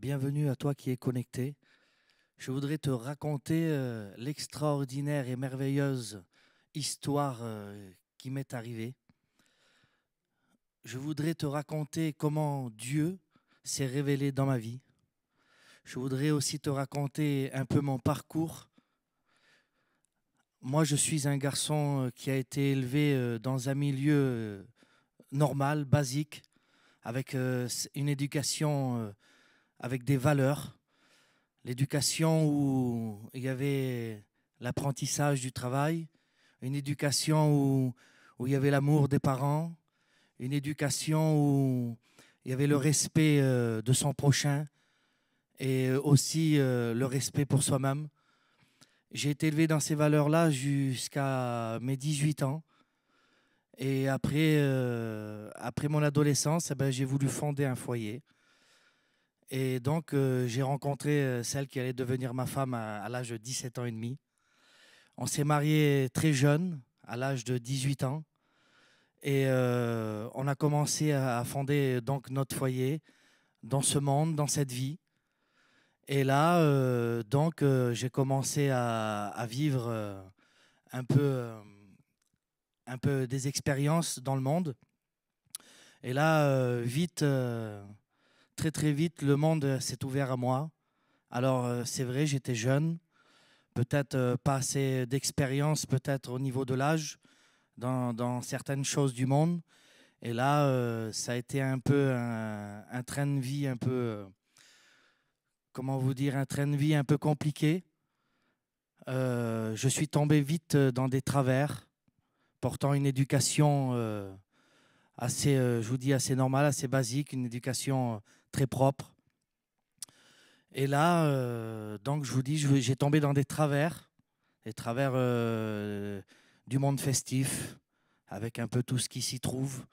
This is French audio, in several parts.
Bienvenue à toi qui es connecté. Je voudrais te raconter l'extraordinaire et merveilleuse histoire qui m'est arrivée. Je voudrais te raconter comment Dieu s'est révélé dans ma vie. Je voudrais aussi te raconter un peu mon parcours. Moi, je suis un garçon qui a été élevé dans un milieu normal, basique, avec une éducation avec des valeurs. L'éducation où il y avait l'apprentissage du travail, une éducation où il y avait l'amour des parents, une éducation où il y avait le respect de son prochain et aussi le respect pour soi-même. J'ai été élevé dans ces valeurs-là jusqu'à mes 18 ans. Et après mon adolescence, j'ai voulu fonder un foyer. Et donc, j'ai rencontré celle qui allait devenir ma femme à l'âge de 17 ans et demi. On s'est mariés très jeune, à l'âge de 18 ans. Et on a commencé à fonder donc notre foyer dans ce monde, dans cette vie. Et là, j'ai commencé à vivre un peu des expériences dans le monde. Et là, très très vite, le monde s'est ouvert à moi. Alors, c'est vrai, j'étais jeune, peut-être pas assez d'expérience, peut-être au niveau de l'âge, dans certaines choses du monde. Et là, ça a été un peu un train de vie un peu, comment vous dire, un train de vie un peu compliqué. Je suis tombé vite dans des travers, portant une éducation assez, je vous dis, assez normale, assez basique, une éducation très propre. Et là, donc, je vous dis, j'ai tombé dans des travers du monde festif, avec un peu tout ce qui s'y trouve.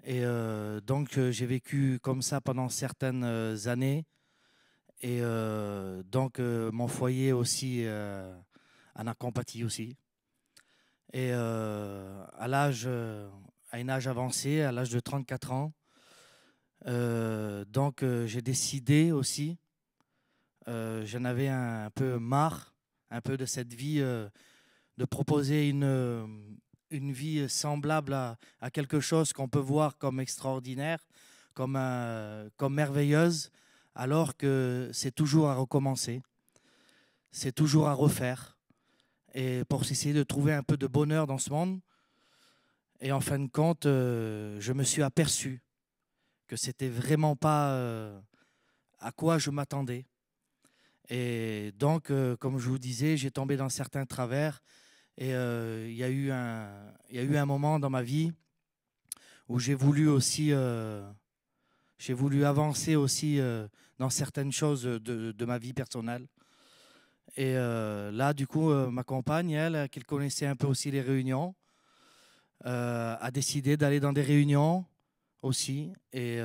Et j'ai vécu comme ça pendant certaines années. Et mon foyer aussi en a compati aussi. Et à un âge avancé, à l'âge de 34 ans, j'ai décidé aussi, j'en avais un peu marre, un peu de cette vie, de proposer une vie semblable à quelque chose qu'on peut voir comme extraordinaire, comme merveilleuse, alors que c'est toujours à recommencer, c'est toujours à refaire, et pour essayer de trouver un peu de bonheur dans ce monde. Et en fin de compte, je me suis aperçu que c'était vraiment pas à quoi je m'attendais. Et donc, comme je vous disais, j'ai tombé dans certains travers. Et il y a eu un moment dans ma vie où j'ai voulu avancer aussi dans certaines choses de ma vie personnelle. Et là, du coup, ma compagne, elle, qui connaissait un peu aussi les réunions, a décidé d'aller dans des réunions aussi et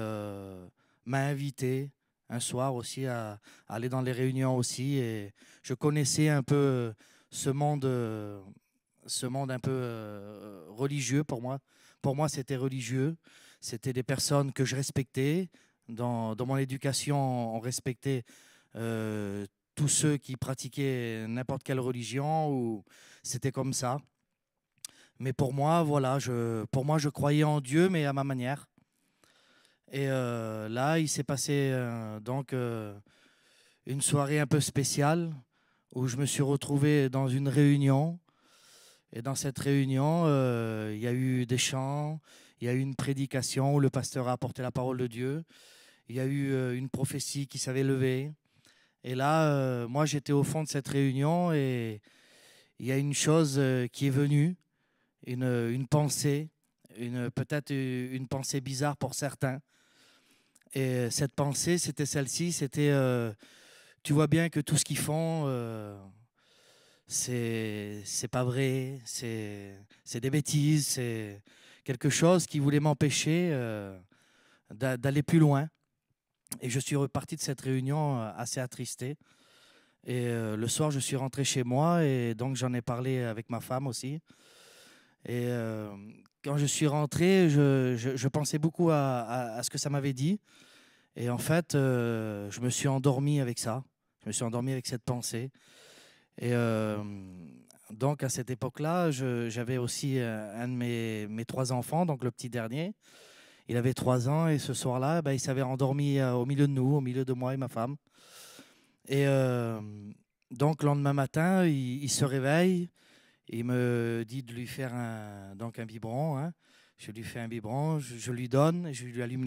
m'a invité un soir aussi à aller dans les réunions aussi. Et je connaissais un peu ce monde un peu religieux pour moi. Pour moi, c'était religieux. C'était des personnes que je respectais. Dans mon éducation, on respectait euh, tous ceux qui pratiquaient n'importe quelle religion. Ou c'était comme ça. Mais pour moi, voilà, pour moi, je croyais en Dieu, mais à ma manière. Et là, il s'est passé une soirée un peu spéciale où je me suis retrouvé dans une réunion. Et dans cette réunion, il y a eu des chants, il y a eu une prédication où le pasteur a apporté la parole de Dieu. Il y a eu une prophétie qui s'avait levée. Et là, moi, j'étais au fond de cette réunion et il y a une chose qui est venue, une pensée, peut-être une pensée bizarre pour certains. Et cette pensée, c'était celle-ci, c'était, tu vois bien que tout ce qu'ils font, c'est pas vrai, c'est des bêtises, c'est quelque chose qui voulait m'empêcher d'aller plus loin. Et je suis reparti de cette réunion assez attristé. Et le soir, je suis rentré chez moi et donc j'en ai parlé avec ma femme aussi. Et quand je suis rentré, je pensais beaucoup à ce que ça m'avait dit. Et en fait, je me suis endormi avec ça. Je me suis endormi avec cette pensée. Et donc, à cette époque-là, j'avais aussi un de mes trois enfants, donc le petit dernier. Il avait 3 ans et ce soir-là, ben, il s'avait endormi au milieu de nous, au milieu de moi et ma femme. Et donc, le lendemain matin, il se réveille. Il me dit de lui faire donc un biberon, hein. Je lui fais un biberon, je lui donne, je lui allume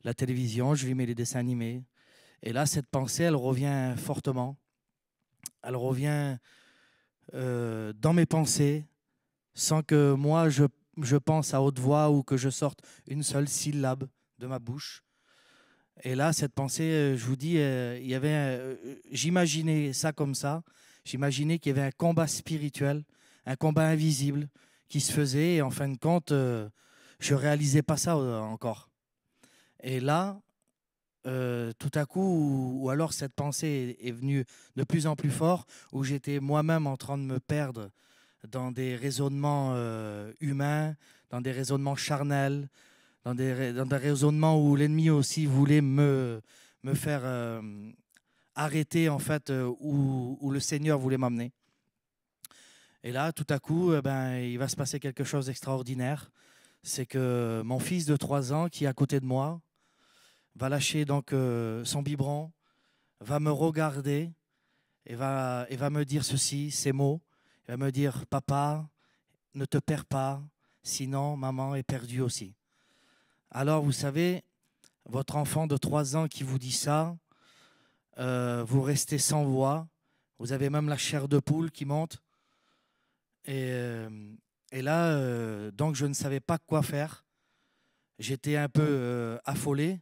la télévision, je lui mets les dessins animés. Et là, cette pensée, elle revient fortement. Elle revient dans mes pensées, sans que moi, je pense à haute voix ou que je sorte une seule syllabe de ma bouche. Et là, cette pensée, je vous dis, il y avait, j'imaginais ça comme ça. J'imaginais qu'il y avait un combat spirituel, un combat invisible qui se faisait. Et en fin de compte, je ne réalisais pas ça encore. Et là, tout à coup, ou alors cette pensée est venue de plus en plus fort, où j'étais moi-même en train de me perdre dans des raisonnements humains, dans des raisonnements charnels, dans des raisonnements où l'ennemi aussi voulait me faire arrêter en fait où le Seigneur voulait m'amener. Et là, tout à coup, ben, il va se passer quelque chose d'extraordinaire. C'est que mon fils de 3 ans qui est à côté de moi va lâcher donc son biberon, va me regarder et va me dire ceci, ces mots. Il va me dire, papa, ne te perds pas, sinon maman est perdue aussi. Alors, vous savez, votre enfant de 3 ans qui vous dit ça, vous restez sans voix, vous avez même la chair de poule qui monte. Et, euh, et là, donc je ne savais pas quoi faire. J'étais un peu affolé,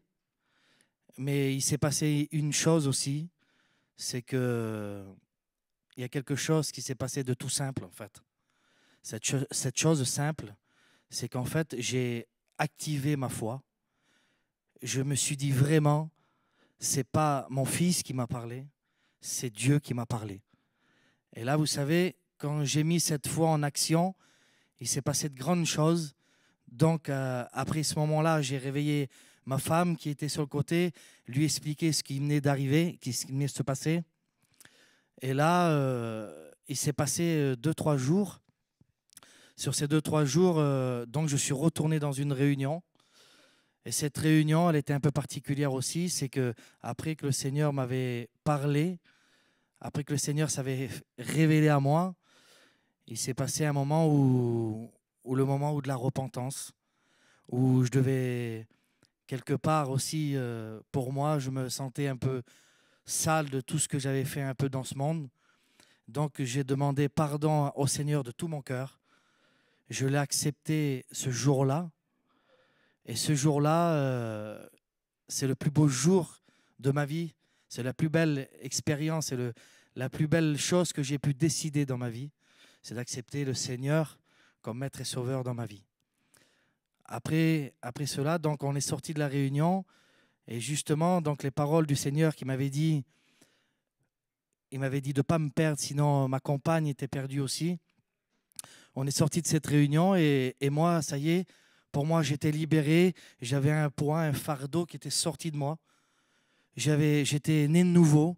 mais il s'est passé une chose aussi, c'est que il y a quelque chose qui s'est passé de tout simple en fait. Cette chose simple, c'est qu'en fait, j'ai activé ma foi. Je me suis dit vraiment, c'est pas mon fils qui m'a parlé, c'est Dieu qui m'a parlé. Et là, vous savez, quand j'ai mis cette foi en action, il s'est passé de grandes choses. Donc, après ce moment-là, j'ai réveillé ma femme qui était sur le côté, lui expliquer ce qui venait d'arriver, ce qui venait de se passer. Et là, il s'est passé 2, 3 jours. Sur ces 2, 3 jours, donc je suis retourné dans une réunion. Et cette réunion, elle était un peu particulière aussi. C'est que après que le Seigneur m'avait parlé, après que le Seigneur s'avait révélé à moi, il s'est passé un moment où le moment où de la repentance, où je devais quelque part aussi, pour moi, je me sentais un peu sale de tout ce que j'avais fait un peu dans ce monde. Donc j'ai demandé pardon au Seigneur de tout mon cœur. Je l'ai accepté ce jour-là. Et ce jour-là, c'est le plus beau jour de ma vie. C'est la plus belle expérience et la plus belle chose que j'ai pu décider dans ma vie. C'est d'accepter le Seigneur comme maître et sauveur dans ma vie. Après cela, donc, on est sorti de la réunion et justement, donc, les paroles du Seigneur qui m'avait dit, il m'avait dit de ne pas me perdre, sinon ma compagne était perdue aussi. On est sorti de cette réunion et moi, ça y est, pour moi, j'étais libéré. J'avais un poids, un fardeau qui était sorti de moi. J'étais né de nouveau.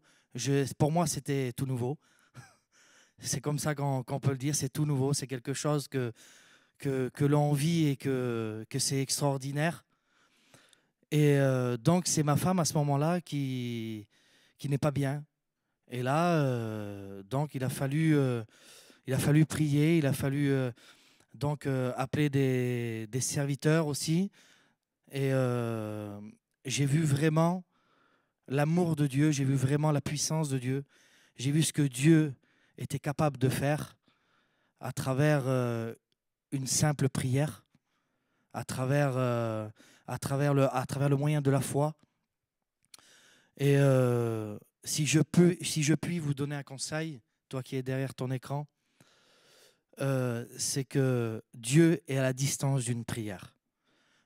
Pour moi, c'était tout nouveau. C'est comme ça qu'on peut le dire, c'est tout nouveau. C'est quelque chose que l'on vit et que c'est extraordinaire. Et donc, c'est ma femme à ce moment-là qui n'est pas bien. Et là, donc, il a fallu prier, il a fallu donc appeler des serviteurs aussi. Et j'ai vu vraiment l'amour de Dieu, j'ai vu vraiment la puissance de Dieu. J'ai vu ce que Dieu était capable de faire à travers une simple prière, à travers le moyen de la foi. Et si je puis vous donner un conseil, toi qui es derrière ton écran, c'est que Dieu est à la distance d'une prière.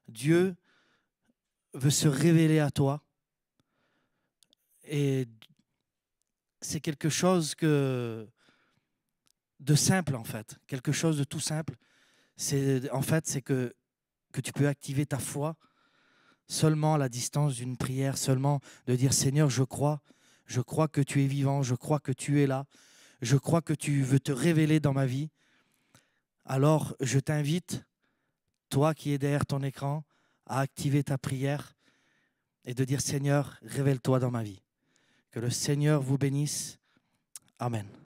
Dieu veut se révéler à toi. Et c'est quelque chose de simple, en fait. Quelque chose de tout simple. En fait, c'est que tu peux activer ta foi seulement à la distance d'une prière, seulement de dire Seigneur, je crois que tu es vivant, je crois que tu es là, je crois que tu veux te révéler dans ma vie. Alors je t'invite, toi qui es derrière ton écran, à activer ta prière et de dire Seigneur, révèle-toi dans ma vie. Que le Seigneur vous bénisse. Amen.